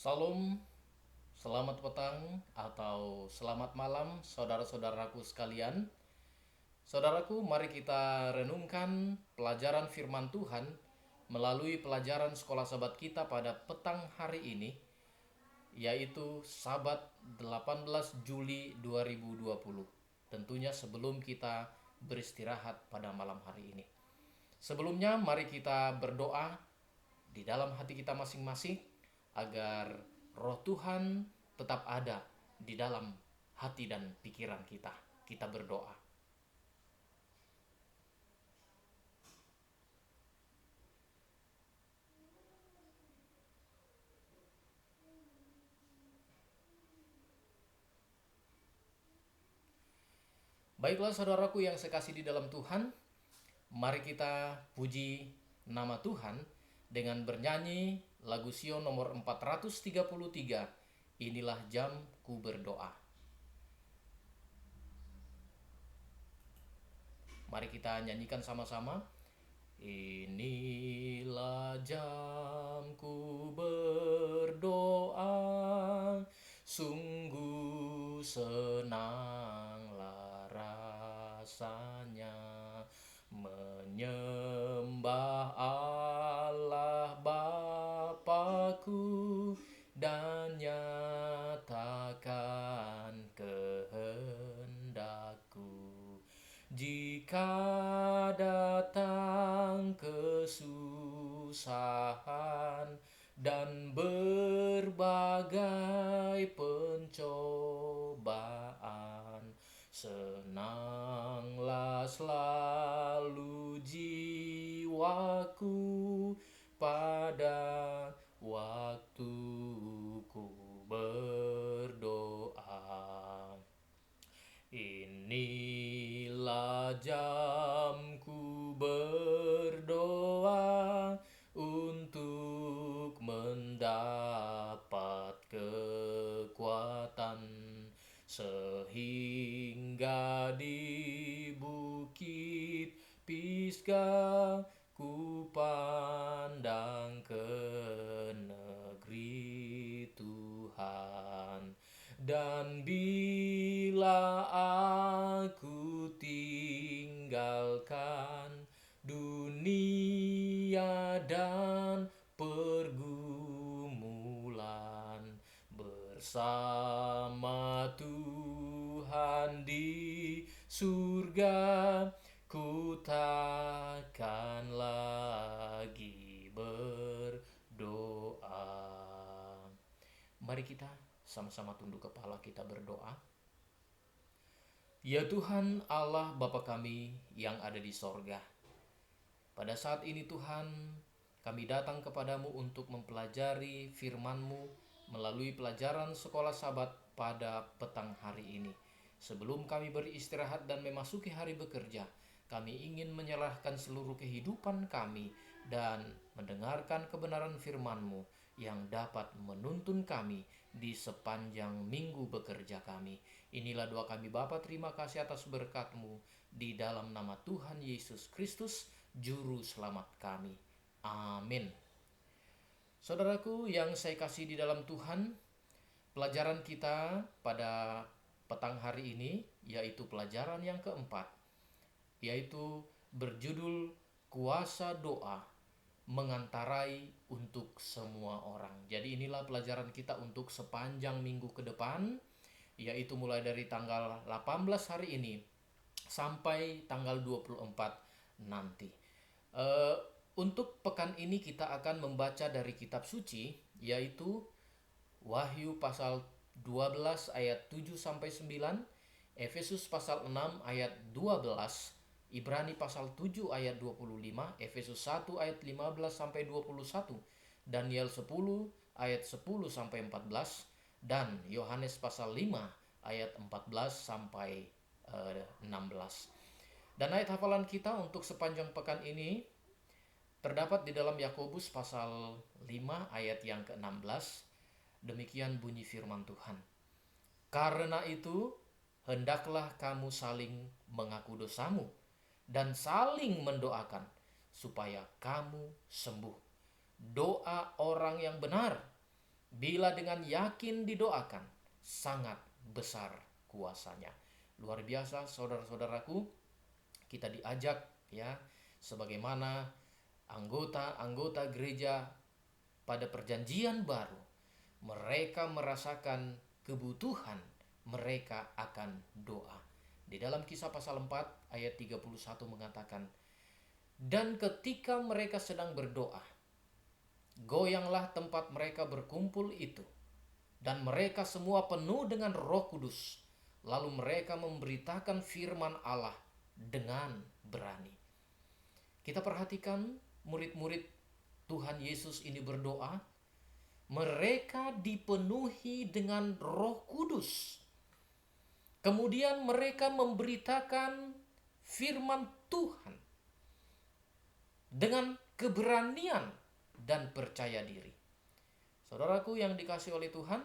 Salam, selamat petang atau selamat malam saudara-saudaraku sekalian. Saudaraku, mari kita renungkan pelajaran firman Tuhan melalui pelajaran sekolah sahabat kita pada petang hari ini, yaitu Sabat 18 Juli 2020. Tentunya sebelum kita beristirahat pada malam hari ini. Sebelumnya mari kita berdoa di dalam hati kita masing-masing agar roh Tuhan tetap ada di dalam hati dan pikiran kita. Kita berdoa. Baiklah saudaraku yang sekasih di dalam Tuhan, mari kita puji nama Tuhan dengan bernyanyi lagu Sion nomor 433, Inilah Jam Ku Berdoa. Mari kita nyanyikan sama-sama. Inilah jamku berdoa, sungguh senanglah rasanya menyembah Allah Bapa-Ku dan nyatakan kehendakku. Jika datang kesusahan dan berbagai pencobaan, senanglah selalu jiwaku pada waktuku berdoa. Inilah jamku berdoa untuk mendapat kekuatan, sehingga di bukit Pisgah ku pandang ke negeri Tuhan. Dan bila aku tinggalkan dunia dan pergumulan, bersama Tuhan di surga, ku takkan lagi berdoa. Mari kita sama-sama tunduk kepala, kita berdoa. Ya Tuhan Allah Bapa kami yang ada di sorga, pada saat ini Tuhan, kami datang kepadamu untuk mempelajari firman-Mu melalui pelajaran sekolah sabat pada petang hari ini. Sebelum kami beristirahat dan memasuki hari bekerja, kami ingin menyerahkan seluruh kehidupan kami dan mendengarkan kebenaran firman-Mu yang dapat menuntun kami di sepanjang minggu bekerja kami. Inilah doa kami Bapa, terima kasih atas berkat-Mu di dalam nama Tuhan Yesus Kristus, Juru Selamat kami. Amin. Saudaraku yang saya kasih di dalam Tuhan, pelajaran kita pada petang hari ini yaitu pelajaran yang keempat, yaitu berjudul Kuasa Doa Mengantarai untuk Semua Orang. Jadi inilah pelajaran kita untuk sepanjang minggu ke depan, yaitu mulai dari tanggal 18 hari ini sampai tanggal 24 nanti. Untuk pekan ini kita akan membaca dari kitab suci, yaitu Wahyu pasal 12 ayat 7 sampai 9, Efesus pasal 6 ayat 12, Ibrani pasal 7 ayat 25, Efesus 1 ayat 15 sampai 21, Daniel 10 ayat 10 sampai 14, dan Yohanes pasal 5 ayat 14 sampai 16. Dan ayat hafalan kita untuk sepanjang pekan ini terdapat di dalam Yakobus pasal 5 ayat yang ke-16. Demikian bunyi firman Tuhan. Karena itu, hendaklah kamu saling mengaku dosamu dan saling mendoakan supaya kamu sembuh. Doa orang yang benar Bila dengan yakin didoakan, sangat besar kuasanya. Luar biasa saudara-saudaraku, kita diajak ya sebagaimana anggota-anggota gereja pada perjanjian baru, mereka merasakan kebutuhan, mereka akan doa. Di dalam Kisah pasal 4 ayat 31 mengatakan, dan ketika mereka sedang berdoa, goyanglah tempat mereka berkumpul itu, dan mereka semua penuh dengan Roh Kudus. Lalu mereka memberitakan firman Allah dengan berani. Kita perhatikan murid-murid Tuhan Yesus ini berdoa, mereka dipenuhi dengan Roh Kudus. Kemudian mereka memberitakan firman Tuhan dengan keberanian dan percaya diri. Saudaraku yang dikasihi oleh Tuhan,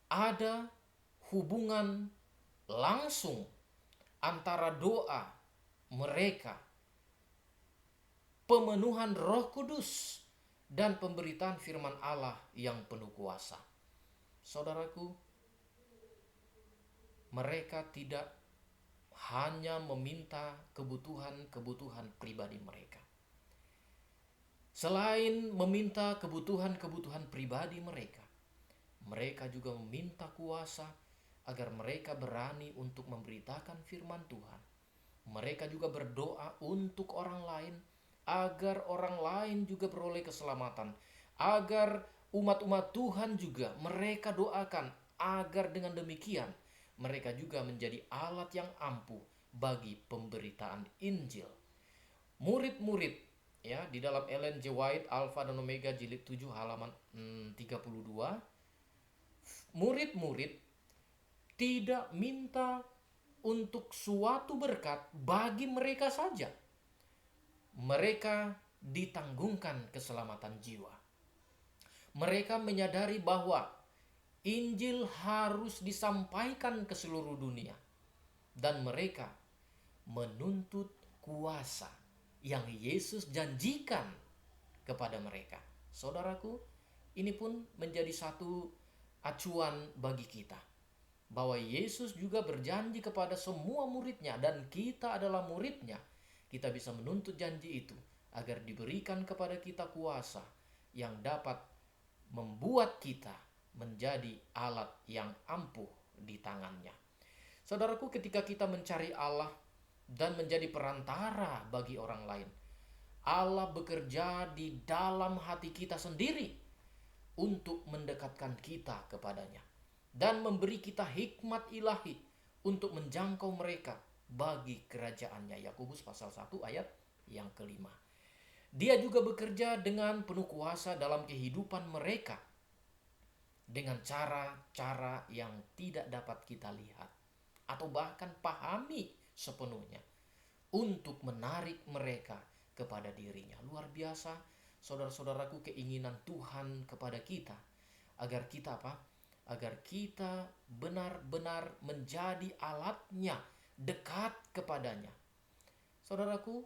ada hubungan langsung antara doa mereka, pemenuhan Roh Kudus, dan pemberitaan firman Allah yang penuh kuasa. Saudaraku, mereka tidak hanya meminta kebutuhan-kebutuhan pribadi mereka. Selain meminta kebutuhan-kebutuhan pribadi mereka, mereka juga meminta kuasa agar mereka berani untuk memberitakan firman Tuhan. Mereka juga berdoa untuk orang lain, agar orang lain juga beroleh keselamatan. Agar umat-umat Tuhan juga mereka doakan, agar dengan demikian mereka juga menjadi alat yang ampuh bagi pemberitaan Injil. Murid-murid ya di dalam Ellen G. White Alpha dan Omega jilid 7 halaman 32, murid-murid tidak minta untuk suatu berkat bagi mereka saja. Mereka ditanggungkan keselamatan jiwa. Mereka menyadari bahwa Injil harus disampaikan ke seluruh dunia. Dan mereka menuntut kuasa yang Yesus janjikan kepada mereka. Saudaraku, ini pun menjadi satu acuan bagi kita, bahwa Yesus juga berjanji kepada semua muridnya, dan kita adalah muridnya. Kita bisa menuntut janji itu agar diberikan kepada kita kuasa yang dapat membuat kita menjadi alat yang ampuh di tangannya. Saudaraku, ketika kita mencari Allah dan menjadi perantara bagi orang lain, Allah bekerja di dalam hati kita sendiri untuk mendekatkan kita kepadanya dan memberi kita hikmat ilahi untuk menjangkau mereka bagi kerajaannya. Yakobus pasal 1 ayat yang kelima. Dia juga bekerja dengan penuh kuasa dalam kehidupan mereka dengan cara-cara yang tidak dapat kita lihat atau bahkan pahami sepenuhnya, untuk menarik mereka kepada dirinya. Luar biasa, saudara-saudaraku, keinginan Tuhan kepada kita agar kita apa? Agar kita benar-benar menjadi alatnya, dekat kepadanya. Saudaraku,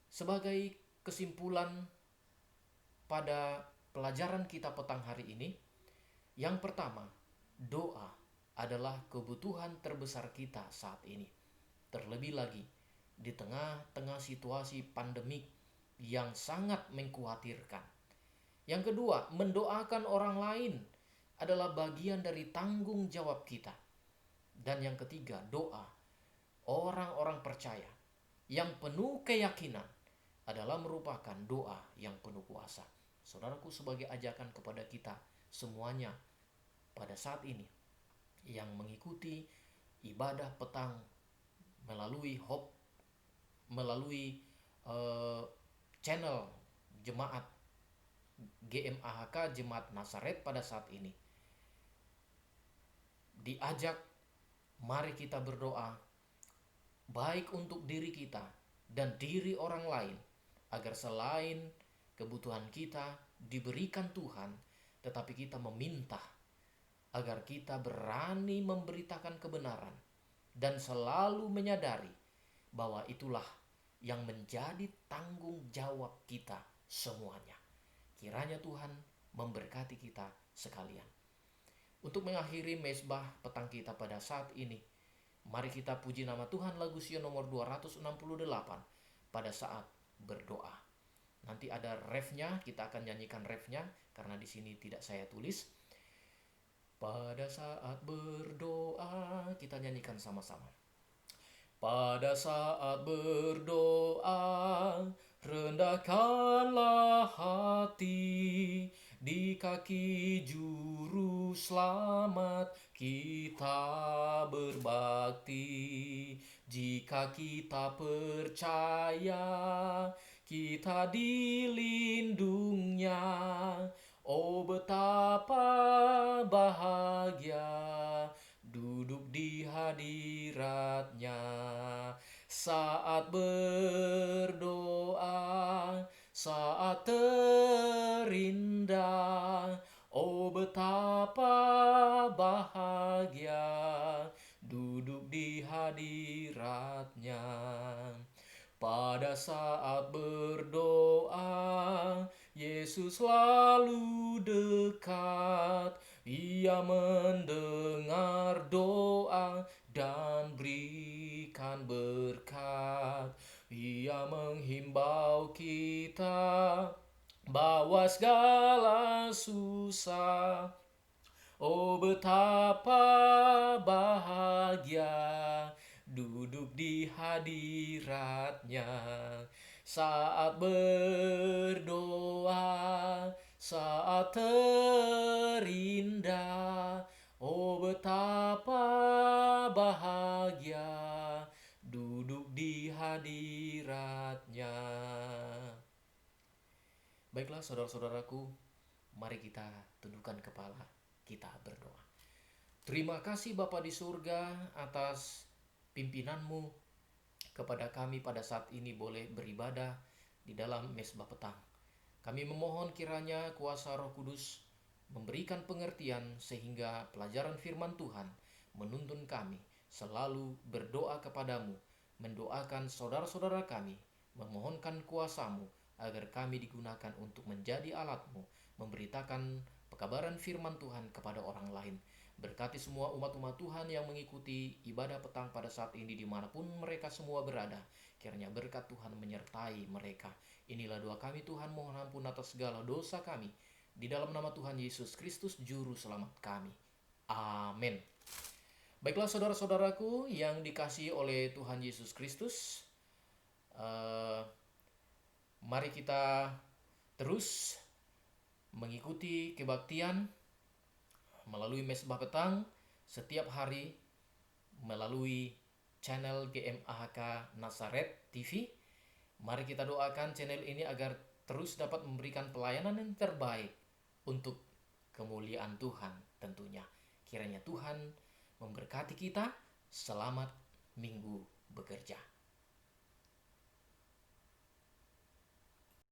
sebagai kesimpulan pada pelajaran kita petang hari ini, yang pertama, doa adalah kebutuhan terbesar kita saat ini. Terlebih lagi di tengah-tengah situasi pandemik yang sangat mengkhawatirkan. Yang kedua, mendoakan orang lain adalah bagian dari tanggung jawab kita. Dan yang ketiga, doa orang-orang percaya yang penuh keyakinan adalah merupakan doa yang penuh kuasa. Saudaraku, sebagai ajakan kepada kita semuanya pada saat ini yang mengikuti ibadah petang melalui channel Jemaat GMAHK Jemaat Nazaret pada saat ini, diajak mari kita berdoa baik untuk diri kita dan diri orang lain, agar selain kebutuhan kita diberikan Tuhan, tetapi kita meminta agar kita berani memberitakan kebenaran dan selalu menyadari bahwa itulah yang menjadi tanggung jawab kita semuanya. Kiranya Tuhan memberkati kita sekalian. Untuk mengakhiri mesbah petang kita pada saat ini, mari kita puji nama Tuhan lagu Sion nomor 268 pada saat berdoa. Nanti ada refnya, kita akan nyanyikan refnya karena di sini tidak saya tulis. Pada saat berdoa, kita nyanyikan sama-sama. Pada saat berdoa, rendahkanlah hati di kaki juru selamat kita berbakti. Jika kita percaya kita dilindungnya, oh betapa bahagia duduk di hadiratnya. Saat berdoa, saat terindah, oh betapa bahagia duduk di hadiratnya. Pada saat berdoa, Yesus selalu dekat. Ia mendengar doa dan berikan berkat. Ia menghimbau kita bawa segala susah. Oh betapa bahagia duduk di hadiratnya. Saat berdoa, saat terindah, oh betapa bahagia duduk di hadiratnya. Baiklah saudara-saudaraku, mari kita tundukkan kepala, kita berdoa. Terima kasih Bapa di surga atas pimpinanmu kepada kami pada saat ini boleh beribadah di dalam mesbah petang. Kami memohon kiranya kuasa Roh Kudus memberikan pengertian sehingga pelajaran firman Tuhan menuntun kami selalu berdoa kepadamu, mendoakan saudara-saudara kami, memohonkan kuasa-Mu agar kami digunakan untuk menjadi alat-Mu, memberitakan pekabaran firman Tuhan kepada orang lain. Berkati semua umat-umat Tuhan yang mengikuti ibadah petang pada saat ini dimanapun mereka semua berada. Kiranya berkat Tuhan menyertai mereka. Inilah doa kami Tuhan, mohon ampun atas segala dosa kami. Di dalam nama Tuhan Yesus Kristus, Juru Selamat kami. Amin. Baiklah saudara-saudaraku yang dikasihi oleh Tuhan Yesus Kristus. Mari kita terus mengikuti kebaktian melalui mesbah petang setiap hari melalui channel GMAHK Nazaret TV. Mari kita doakan channel ini agar terus dapat memberikan pelayanan yang terbaik untuk kemuliaan Tuhan tentunya. Kiranya Tuhan memberkati kita. Selamat minggu bekerja.